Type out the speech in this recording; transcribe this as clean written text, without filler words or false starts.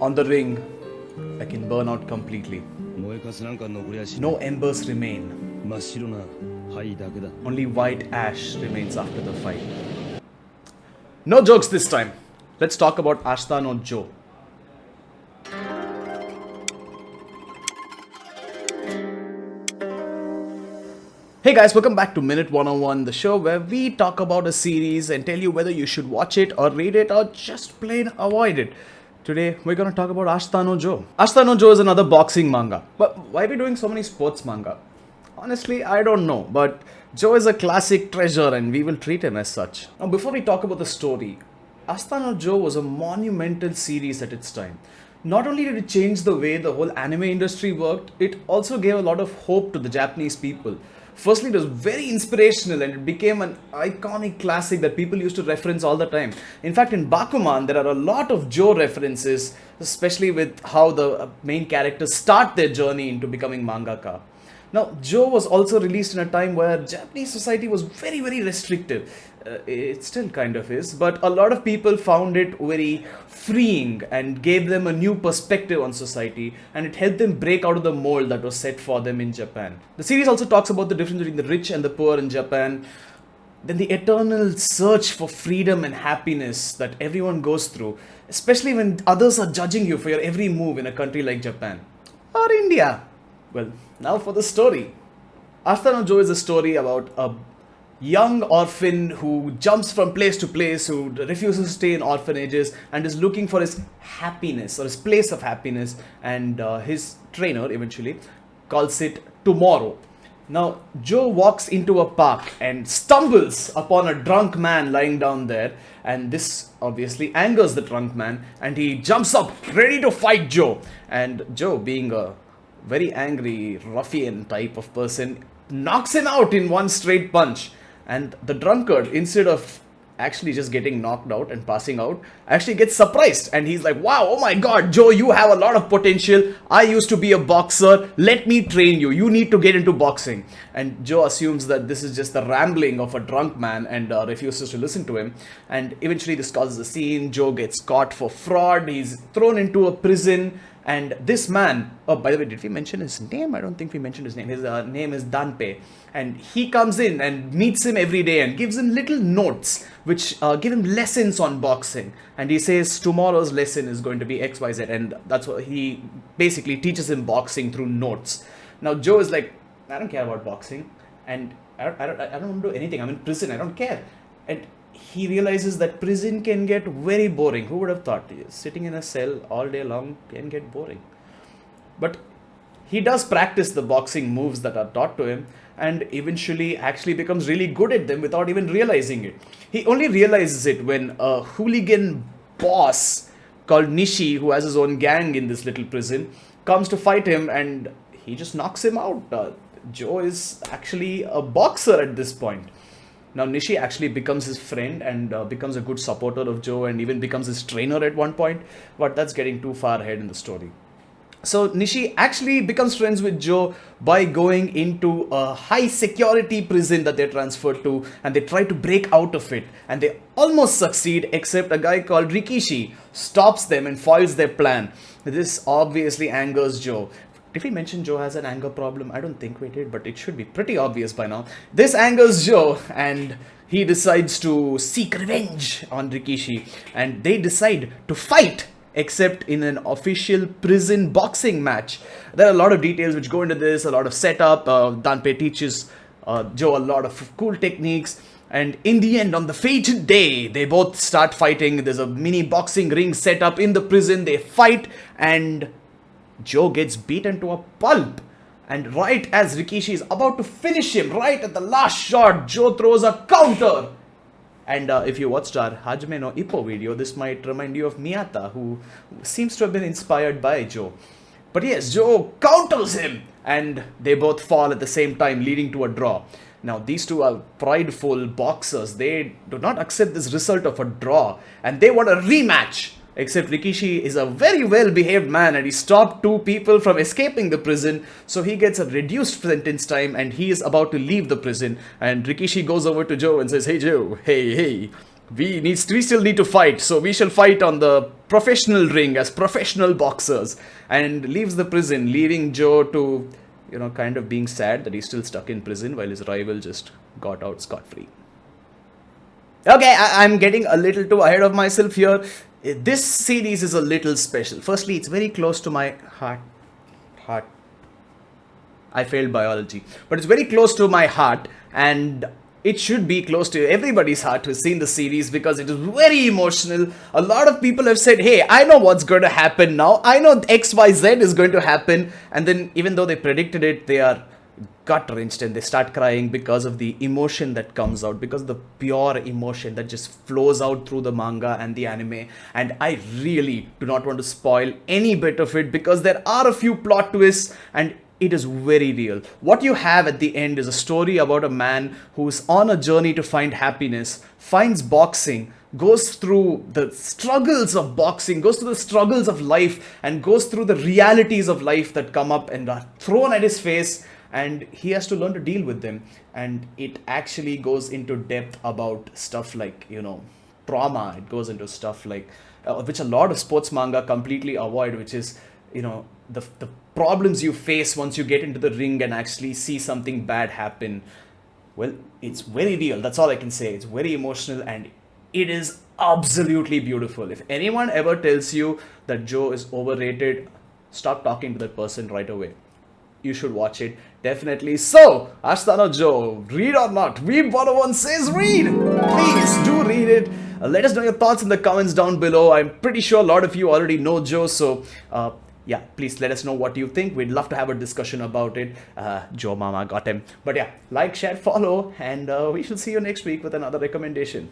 on the ring, I can burn out completely. No embers remain. Only white ash remains after the fight. No jokes this time. Let's talk about Ashita no Joe. Hey guys, welcome back to Minute 101, the show where we talk about a series and tell you whether you should watch it or read it or just plain avoid it. Today, we're gonna talk about Ashita no Joe. Ashita no Joe is another boxing manga. But why are we doing so many sports manga? Honestly, I don't know, but Joe is a classic treasure and we will treat him as such. Now, before we talk about the story, Ashita no Joe was a monumental series at its time. Not only did it change the way the whole anime industry worked, it also gave a lot of hope to the Japanese people. Firstly, it was very inspirational and it became an iconic classic that people used to reference all the time. In fact, in Bakuman, there are a lot of Joe references, especially with how the main characters start their journey into becoming mangaka. Now, Joe was also released in a time where Japanese society was very, very restrictive. It still kind of is, but a lot of people found it very freeing and gave them a new perspective on society, and it helped them break out of the mold that was set for them in Japan. The series also talks about the difference between the rich and the poor in Japan, then the eternal search for freedom and happiness that everyone goes through, especially when others are judging you for your every move in a country like Japan or India. Well, now for the story. Ashita no Joe is a story about a young orphan who jumps from place to place, who refuses to stay in orphanages and is looking for his happiness or his place of happiness, and his trainer eventually calls it tomorrow. Now, Joe walks into a park and stumbles upon a drunk man lying down there, and this obviously angers the drunk man, and he jumps up ready to fight Joe. And Joe, being a very angry ruffian type of person, knocks him out in one straight punch. And the drunkard, instead of actually just getting knocked out and passing out, actually gets surprised. And he's like, wow, oh my god, Joe, you have a lot of potential. I used to be a boxer. Let me train you. You need to get into boxing. And Joe assumes that this is just the rambling of a drunk man and refuses to listen to him. And eventually this causes a scene. Joe gets caught for fraud. He's thrown into a prison. And this man, oh, by the way, did we mention his name? I don't think we mentioned his name. His name is Danpei. And he comes in and meets him every day and gives him little notes which give him lessons on boxing. And he says tomorrow's lesson is going to be XYZ. And that's what he basically teaches him boxing through notes. Now, Joe is like, I don't care about boxing. And I don't want to do anything. I'm in prison. I don't care. And he realizes that prison can get very boring. Who would have thought? Sitting in a cell all day long can get boring. But he does practice the boxing moves that are taught to him and eventually actually becomes really good at them without even realizing it. He only realizes it when a hooligan boss called Nishi, who has his own gang in this little prison, comes to fight him and he just knocks him out. Joe is actually a boxer at this point. Now, Nishi actually becomes his friend and becomes a good supporter of Joe and even becomes his trainer at one point. But that's getting too far ahead in the story. So, Nishi actually becomes friends with Joe by going into a high security prison that they're transferred to, and they try to break out of it. And they almost succeed, except a guy called Rikishi stops them and foils their plan. This obviously angers Joe. Did we mention Joe has an anger problem? I don't think we did, but it should be pretty obvious by now. This angers Joe and he decides to seek revenge on Rikishi. And they decide to fight, except in an official prison boxing match. There are a lot of details which go into this, a lot of setup. Danpei teaches Joe a lot of cool techniques. And in the end, on the fated day, they both start fighting. There's a mini boxing ring set up in the prison. They fight and Joe gets beaten to a pulp, and right as Rikishi is about to finish him, right at the last shot, Joe throws a counter. And if you watched our Hajime no Ippo video, this might remind you of Miyata, who seems to have been inspired by Joe. But yes, Joe counters him, and they both fall at the same time, leading to a draw. Now, these two are prideful boxers. They do not accept this result of a draw, and they want a rematch. Except Rikishi is a very well-behaved man and he stopped two people from escaping the prison. So he gets a reduced sentence time and he is about to leave the prison. And Rikishi goes over to Joe and says, hey Joe, hey, we still need to fight, so we shall fight on the professional ring as professional boxers, and leaves the prison, leaving Joe to, kind of being sad that he's still stuck in prison while his rival just got out scot-free. Okay, I'm getting a little too ahead of myself here. This series is a little special. Firstly, it's very close to my heart. I failed biology, but it's very close to my heart, and it should be close to everybody's heart who's seen the series, because it is very emotional. A lot of people have said, hey, I know what's going to happen now. I know XYZ is going to happen. And then even though they predicted it, they are gut wrenched and they start crying because of the emotion that comes out, because of the pure emotion that just flows out through the manga and the anime. And I really do not want to spoil any bit of it, because there are a few plot twists and it is very real. What you have at the end is a story about a man who's on a journey to find happiness, finds boxing, goes through the struggles of boxing, goes through the struggles of life, and goes through the realities of life that come up and are thrown at his face, and he has to learn to deal with them. And it actually goes into depth about stuff like, trauma. It goes into stuff like, which a lot of sports manga completely avoid, which is, the problems you face once you get into the ring and actually see something bad happen. Well, it's very real. That's all I can say. It's very emotional and it is absolutely beautiful. If anyone ever tells you that Joe is overrated, stop talking to that person right away. You should watch it, definitely. So, Ashita Joe, read or not? Weeb101 says read! Please do read it. Let us know your thoughts in the comments down below. I'm pretty sure a lot of you already know Joe, so yeah, please let us know what you think. We'd love to have a discussion about it. Joe Mama got him. But yeah, like, share, follow, and we shall see you next week with another recommendation.